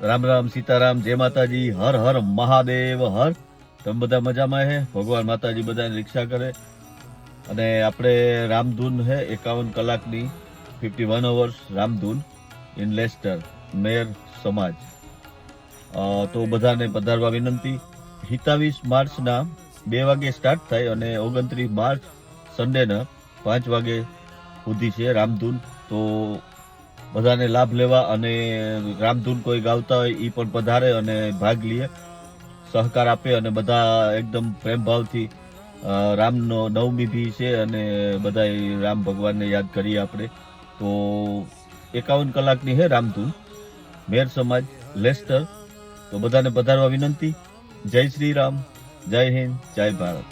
રામ રામ સીતારામ, જય માતાજી, હર હર મહાદેવ હર. તમે બધા મજામાં હે? ભગવાન માતાજી બધાની રક્ષા કરે. અને આપણે રામધૂન હે 51 કલાકની 51 અવર્સ રામધૂન ઇન લેસ્ટર મેર સમાજ. તો બધાને પધારવા વિનંતી. 27 માર્ચના 2 વાગે સ્ટાર્ટ થાય અને 29 માર્ચ સન્ડેના 5 વાગે સુધી છે રામધૂન. તો બધાને લાભ લેવા અને રામધૂન કોઈ ગાવતા હોય એ પણ પધારે અને ભાગ લે, સહકાર આપે અને બધા એકદમ પ્રેમ ભાવથી રામનો નવમી બી છે અને બધા રામ ભગવાનને યાદ કરીએ આપણે. તો 51 કલાકની હે રામધૂન મેર સમાજ લેસ્ટર. તો બધાને પધારવા વિનંતી. જય શ્રી રામ, જય હિન્દ, જય ભારત.